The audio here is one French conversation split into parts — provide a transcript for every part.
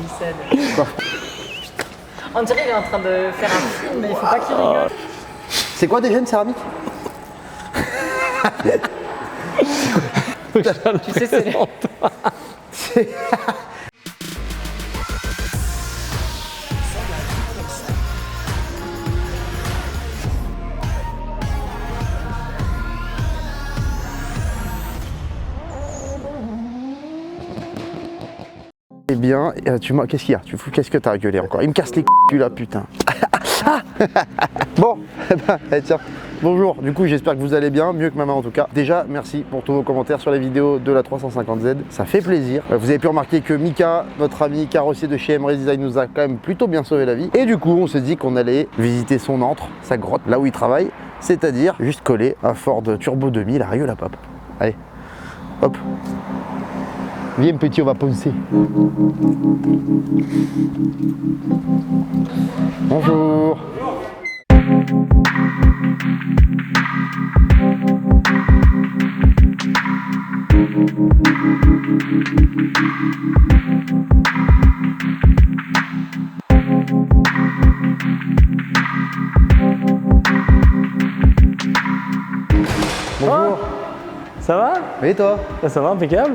scène. On dirait qu'il est en train de faire un film, mais il faut pas qu'il rigole. C'est quoi déjà une céramique? Tu sais, c'est Eh bien, qu'est-ce qu'il y a? Qu'est-ce que t'as gueulé encore? Il me casse les couilles là, putain. Bon, tiens, bonjour, du coup j'espère que vous allez bien, mieux que maman en tout cas. Déjà, merci pour tous vos commentaires sur la vidéo de la 350Z, ça fait plaisir. Vous avez pu remarquer que Mika, notre ami carrossier de chez Emre Design, nous a quand même plutôt bien sauvé la vie. Et du coup, on s'est dit qu'on allait visiter son antre, sa grotte, là où il travaille, c'est-à-dire juste coller un Ford Turbo 2000 à Rieux-la-Pape. Allez, hop. Viens petit, on va poncer. Bonjour. Bonjour. Ça va? Et toi? Ça va, impeccable.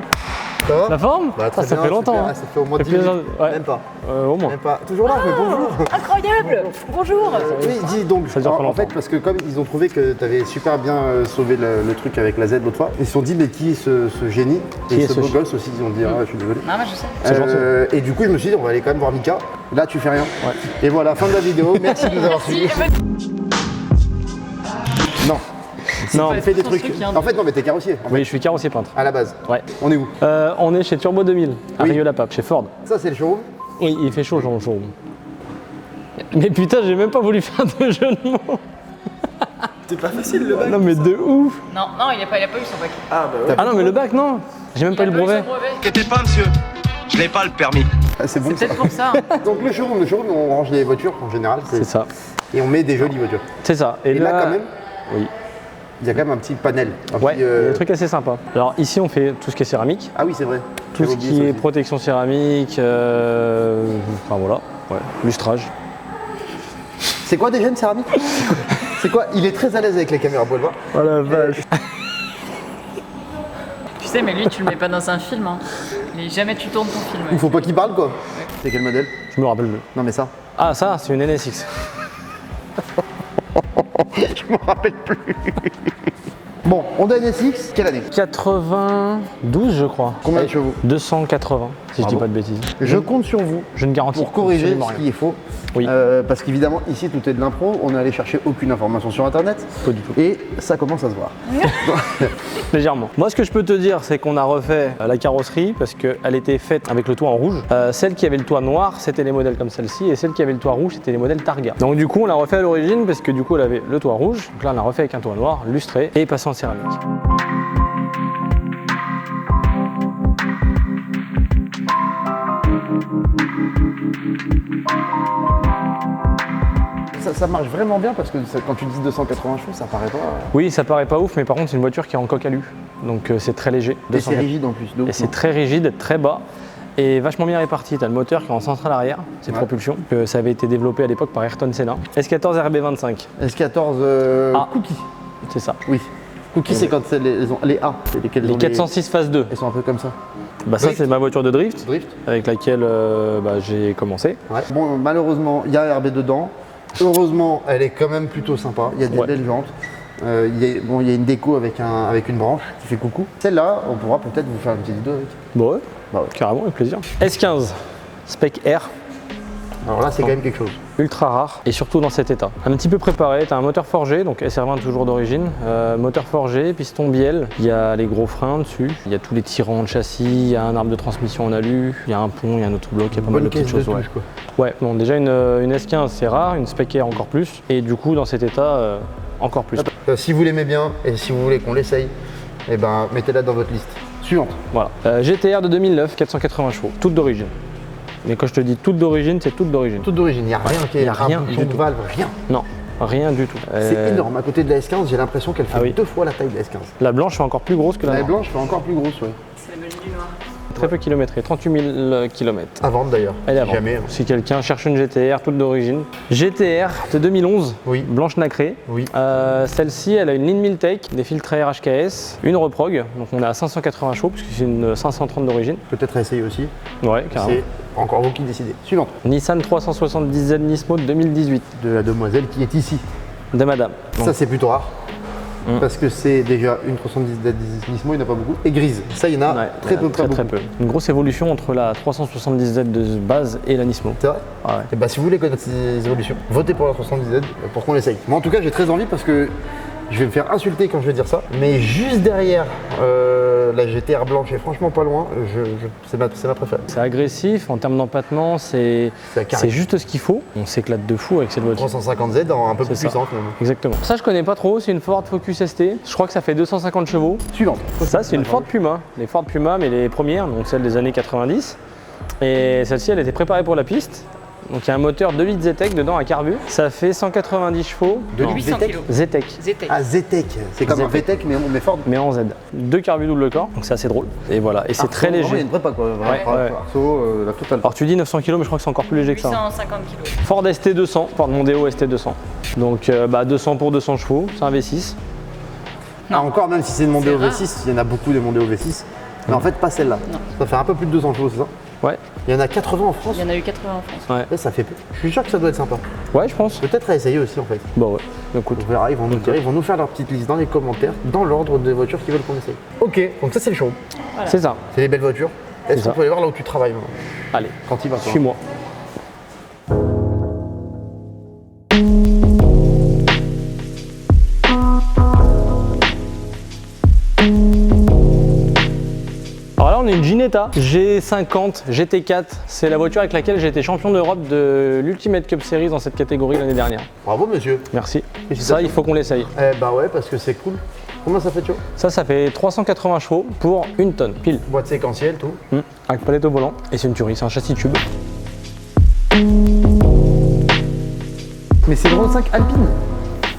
Ça va? La forme? Bah, très ça bien, fait longtemps. Ça fait au moins 10 minutes. Ouais. Même pas. Au moins. Même pas. Toujours là, mais bonjour. incroyable. Bonjour. Oui, dis donc, Ça dure pas en longtemps. fait, parce que comme ils ont trouvé que tu avais super bien sauvé le truc avec la Z l'autre fois, ils se sont dit, mais qui est ce génie? Qui Et est ce ce beau chi- gosse aussi, ils ont dit, ah, je suis désolé. Non, mais je sais. C'est gentil. Et du coup, je me suis dit, on va aller quand même voir Mika. Là, tu fais rien. Ouais. Et voilà, fin de la vidéo. Merci de nous avoir suivis. Non. Non. Tu fais des Son trucs. truc, hein. En fait, non, mais t'es carrossier. En fait, Oui, je suis carrossier peintre. à la base. Ouais. On est où? On est chez Turbo 2000, à Oui. Rieux-la-Pape, chez Ford. Ça, c'est le showroom. Oui, il fait chaud dans le showroom. Mais putain, j'ai même pas voulu faire de jeu de mots. C'est pas facile le bac. Non, mais de ouf. Non, il a pas eu son bac. Ah bah ouais. Ah non, mais le bac, non. J'ai même pas eu le brevet. Inquiétez pas, monsieur. Je n'ai pas le permis. Ah, c'est bon. C'est peut-être pour ça. hein. Donc, le showroom, on range les voitures en général. C'est ça. Et on met des jolies voitures. C'est ça. Et là, quand même, Oui. il y a quand même un petit panel. Ouais, il y a des trucs assez sympas. Alors ici, on fait tout ce qui est céramique. Ah oui, c'est vrai. Tout ce J'avais oublié qui ça est aussi. protection céramique, enfin voilà, ouais. Lustrage. C'est quoi déjà une céramique? C'est quoi? Il est très à l'aise avec les caméras, vous le voir. Oh la vache. Tu sais, mais lui, tu le mets pas dans un film. Hein. Mais jamais tu tournes ton film. Il faut pas qu'il parle quoi. C'est quel modèle? Je me rappelle plus. Non mais ça. Ah ça, c'est une NSX. Je me rappelle plus. Bon, Honda NSX, quelle année? 92 je crois. Combien de chevaux? 280, si je dis Bravo. pas de bêtises. Je compte sur vous Je ne garantis pour corriger absolument ce rien. qui est faux. Oui. Parce qu'évidemment, ici, tout est de l'impro. On est allé chercher aucune information sur Internet. Pas du tout. Et ça commence à se voir. Légèrement. Moi, ce que je peux te dire, c'est qu'on a refait la carrosserie parce qu'elle était faite avec le toit en rouge. Celle qui avait le toit noir, c'était les modèles comme celle-ci, et celle qui avait le toit rouge, c'était les modèles Targa. Donc du coup, on l'a refait à l'origine parce que du coup, elle avait le toit rouge. Donc là, on l'a refait avec un toit noir, lustré et passé en céramique. Ça marche vraiment bien parce que quand tu dis 280 chevaux, ça paraît pas. Oui, ça paraît pas ouf, mais par contre, c'est une voiture qui est en coque alu. Donc c'est très léger. Et c'est 200. rigide en plus. Donc, Et c'est très rigide, très bas et vachement bien réparti. Tu as le moteur qui est en centrale arrière, c'est Ouais. propulsion. Que ça avait été développé à l'époque par Ayrton Senna. S14 RB25, S14 Ah. Cookie. c'est ça. Oui. Cookie, c'est quand c'est les A. C'est lesquels Les ont 406 phase 2. Elles sont un peu comme ça. Bah ça Drift. c'est ma voiture de drift Drift. avec laquelle j'ai commencé. Ouais. Bon, malheureusement, il y a un RB dedans. Heureusement, elle est quand même plutôt sympa. Il y a des Ouais. belles jantes. Il y a une déco avec une branche qui fait coucou. Celle-là, on pourra peut-être vous faire une petite vidéo avec. Bon ouais, Bah ouais. carrément avec plaisir. S15, spec R, Alors là, c'est quand même quelque chose. ultra rare et surtout dans cet état. Un petit peu préparé, tu as un moteur forgé, donc SR20 toujours d'origine. Moteur forgé, piston bielle, il y a les gros freins dessus, il y a tous les tirants de châssis, il y a un arbre de transmission en alu, il y a un pont, il y a un auto bloc, il y a pas mal de petites choses. Ouais. quoi. Ouais, bon déjà une S15 c'est rare, une spec R encore plus, et du coup dans cet état encore plus. Si vous l'aimez bien et si vous voulez qu'on l'essaye, eh ben, mettez-la dans votre liste. Suivante. Voilà. GTR de 2009, 480 chevaux, toute d'origine. Mais quand je te dis toute d'origine, c'est toute d'origine. Toute d'origine, il n'y a rien qui est y a rien un du bouton de tout. valve, rien. Non, rien du tout. C'est énorme. À côté de la S15, j'ai l'impression qu'elle fait Ah oui. 2 fois la taille de la S15. La blanche est encore plus grosse que la La noire. blanche fait encore plus grosse, ouais. C'est la magie du noir. très peu kilométrée, 38 000 km. À vendre d'ailleurs. Elle est à vendre. Jamais. Hein. Si quelqu'un cherche une GTR toute d'origine. GTR de 2011, Oui. blanche nacrée. Oui. Celle-ci, elle a une ligne Miltech, des filtres air HKS, une reprog, donc on est à 580 chevaux puisque c'est une 530 d'origine. Peut-être essayer aussi. Ouais, carrément. C'est encore vous qui décidez. Suivante. Nissan 370Z Nismo de 2018, De la demoiselle qui est ici. de madame. Donc, Ça c'est plutôt rare. Mm. Parce que c'est déjà une 370 Nismo, il n'y en a pas beaucoup. Et grise. Ça, il y en a ouais, très peu, pas très beaucoup. peu. Une grosse évolution entre la 370Z de base et la Nismo. C'est vrai. Ah ouais. Et bah si vous voulez connaître ces évolutions, votez pour la 370Z pour qu'on l'essaye. Moi en tout cas j'ai très envie parce que je vais me faire insulter quand je vais dire ça, mais juste derrière la GTR blanche est franchement pas loin, c'est ma préférée. C'est agressif, en termes d'empattement, c'est carré. juste ce qu'il faut. On s'éclate de fou avec cette voiture. 350Z en un peu plus C'est ça. puissant finalement. Exactement. Ça je connais pas trop, c'est une Ford Focus ST. Je crois que ça fait 250 chevaux. Suivante. Ça c'est une Ford Puma. Les Ford Puma mais les premières, donc celles des années 90. Et celle-ci elle était préparée pour la piste. Donc il y a un moteur 2 litres Zetec dedans à carbu. Ça fait 190 chevaux. 2 Non, litres 800 Zetec. kilos. Zetec. Zetec. Ah Zetec, c'est comme un Zetec. VTEC mais Ford. Mais en Z. 2 carbu double corps, donc c'est assez drôle. Et voilà, et c'est très Vraiment, il y a léger. une prépa quoi, vraiment, Ouais. Arceau, la totale. Alors tu dis 900 kg mais je crois que c'est encore plus léger que ça. 850 kilos. Ford ST200, Ford Mondeo ST200. Donc 200 pour 200 chevaux, c'est un V6. Ah, encore même si c'est une Mondeo C'est rare. V6, il y en a beaucoup des Mondeo V6, mais en fait pas celle-là. Ça fait un peu plus de 200 chevaux, c'est ça? Ouais, Il y en a 80 en France. Il y en a eu 80 en France. ouais. Ouais, ça fait peu. Je suis sûr que ça doit être sympa. Ouais, je pense. Peut-être à essayer aussi en fait. Bon ouais, écoute. On verra, ils vont nous dire, ils vont nous faire leur petite liste dans les commentaires, dans l'ordre des voitures qu'ils veulent qu'on essaye. Ok, donc ça c'est le show. C'est ça. C'est les belles voitures. Est-ce ça. qu'on peut aller voir là où tu travailles maintenant Allez, Quand il va toi. suis-moi. Alors là, on est une Ginetta G50 GT4. C'est la voiture avec laquelle j'ai été champion d'Europe de l'Ultimate Cup Series dans cette catégorie l'année dernière. Bravo monsieur. Merci. Félicitations. Ça, il faut qu'on l'essaye. Eh bah ouais, parce que c'est cool. Combien ça fait Thio? Ça fait 380 chevaux pour 1 tonne, pile. Boîte séquentielle, tout. Avec palette au volant. Et c'est une tuerie, c'est un châssis tube. Mais c'est le 25 Alpine.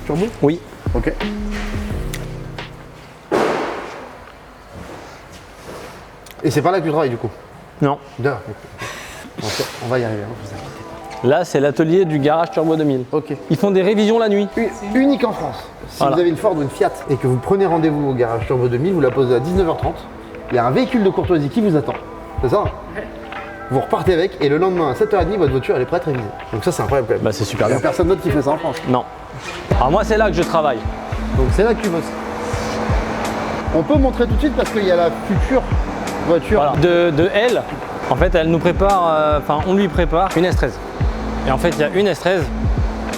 Turbo. Oui. Ok. Et c'est pas là que tu travailles du coup. Non. D'accord. Ok, on va y arriver, hein, vous inquiétez Là, c'est l'atelier du garage Turbo 2000. pas. Ok. Ils font des révisions la nuit. Unique en France. Si Voilà. vous avez une Ford ou une Fiat et que vous prenez rendez-vous au garage Turbo 2000, vous la posez à 19h30, il y a un véhicule de courtoisie qui vous attend. C'est ça? Vous repartez avec et le lendemain à 7h30, votre voiture elle est prête révisée. Donc ça c'est incroyable quand même. Bah, c'est super Il n'y a bien. personne d'autre qui fait ça en France. Non. Alors moi, c'est là que je travaille. Donc c'est là que tu bosses. On peut montrer tout de suite parce qu'il y a la future voiture. Voilà. De elle, en fait, elle nous prépare, on lui prépare une S13. Et en fait, il y a une S13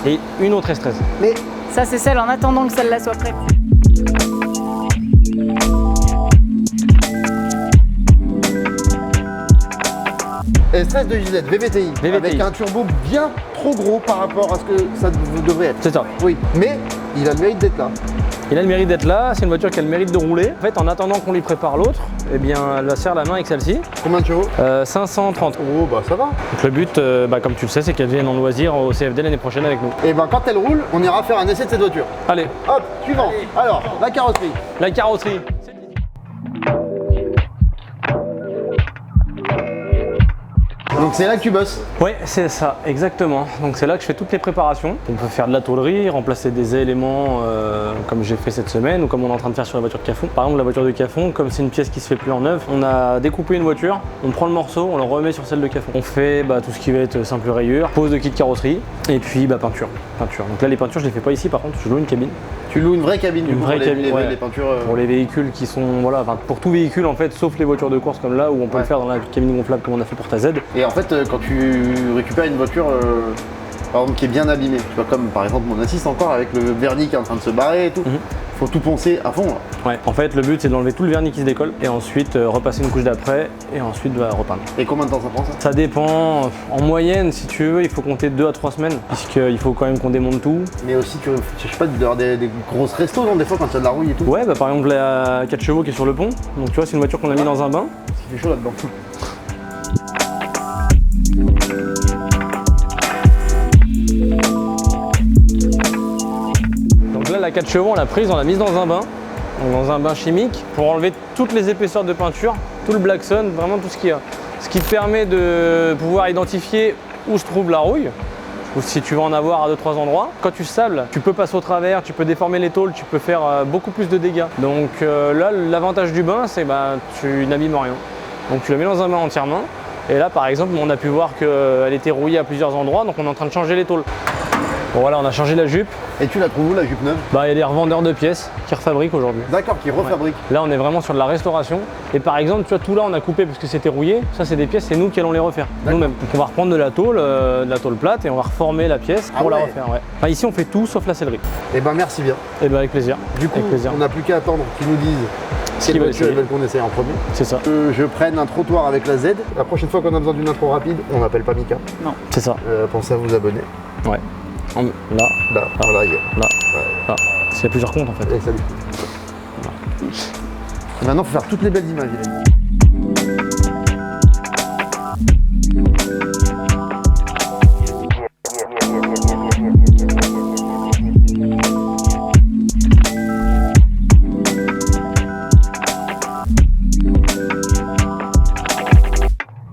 et une autre S13. Mais Ça, c'est celle en attendant que celle-là soit prête. S13 de JZ, VVTI, VVTI. avec un turbo bien trop gros par rapport à ce que ça devrait être. C'est ça. Oui, mais il a le mérite d'être là. Il a le mérite d'être là, c'est une voiture qui a le mérite de rouler. En fait, en attendant qu'on lui prépare l'autre, eh bien, elle va serre la main avec celle-ci. Combien de chevaux? 530. Oh bah ça va. Donc le but, comme tu le sais, c'est qu'elle vienne en loisir au CFD l'année prochaine avec nous. Et ben quand elle roule, on ira faire un essai de cette voiture. Allez, Hop, suivant. Alors, la carrosserie. la carrosserie. Donc c'est là que tu bosses. Oui, c'est ça, exactement. Donc c'est là que je fais toutes les préparations. On peut faire de la tôlerie, remplacer des éléments comme j'ai fait cette semaine ou comme on est en train de faire sur la voiture de Cafon. Par exemple, la voiture de Cafon, comme c'est une pièce qui se fait plus en neuf, on a découpé une voiture, on prend le morceau, on le remet sur celle de Cafon. On fait tout ce qui va être simple rayure, pose de kit carrosserie et puis peinture. Donc là, les peintures, je les fais pas ici, par contre, je loue une cabine. Tu loues une vraie cabine du Une coup, vraie pour cabine, les, ouais. les peintures. Pour les véhicules qui sont, pour tout véhicule en fait, sauf les voitures de course comme là où on peut Ouais. le faire dans la cabine gonflable comme on a fait pour ta Z. Et en fait, quand tu récupères une voiture, par exemple, qui est bien abîmée, tu vois, comme par exemple mon assiste encore avec le vernis qui est en train de se barrer et tout, faut tout poncer à fond. Là. Ouais, en fait, le but c'est d'enlever tout le vernis qui se décolle et ensuite repasser une couche d'après et ensuite repeindre. Et combien de temps ça prend ça? Ça dépend, en moyenne, si tu veux, il faut compter 2 à 3 semaines puisqu'il faut quand même qu'on démonte tout. Mais aussi, je sais pas, d'avoir des grosses restos, non, des fois quand il y a de la rouille et tout. Ouais, par exemple, la 4 chevaux qui est sur le pont, donc tu vois, c'est une voiture qu'on a mis dans un bain. Il fait chaud là-dedans. Donc là, la 4 chevaux, on l'a prise, on l'a mise dans un bain. donc dans un bain chimique, pour enlever toutes les épaisseurs de peinture, tout le black sun, vraiment tout ce qu'il y a. Ce qui te permet de pouvoir identifier où se trouve la rouille, ou si tu veux en avoir à 2-3 endroits. Quand tu sables, tu peux passer au travers, tu peux déformer les tôles, tu peux faire beaucoup plus de dégâts. Donc là, l'avantage du bain, c'est que tu n'abîmes rien. Donc tu le mets dans un bain entièrement. Et là, par exemple, on a pu voir qu'elle était rouillée à plusieurs endroits, donc on est en train de changer les tôles. Bon voilà, on a changé la jupe. Et tu la trouves où la jupe neuve? Il y a des revendeurs de pièces qui refabriquent aujourd'hui. D'accord, qui refabrique. Là, on est vraiment sur de la restauration. Et par exemple, tu vois, tout là, on a coupé parce que c'était rouillé. Ça, c'est des pièces, c'est nous qui allons les refaire. Nous-mêmes. Donc, on va reprendre de la tôle plate et on va reformer la pièce pour la refaire. Ouais. Enfin, ici, on fait tout sauf la sellerie. Eh ben merci bien. Et avec plaisir. Du coup, avec plaisir. on n'a plus qu'à attendre qu'ils nous disent Ce qu'ils quelle veulent voiture ils essayer. veulent qu'on essaye en premier. C'est ça. Je prenne un trottoir avec la Z. La prochaine fois qu'on a besoin d'une intro rapide, on n'appelle pas Mika. C'est ça. Pensez à vous abonner. Ouais. Là, Là, voilà, il est. là, là. Il y a plusieurs comptes en fait. Allez, salut. Maintenant, il faut faire toutes les belles images, il a dit.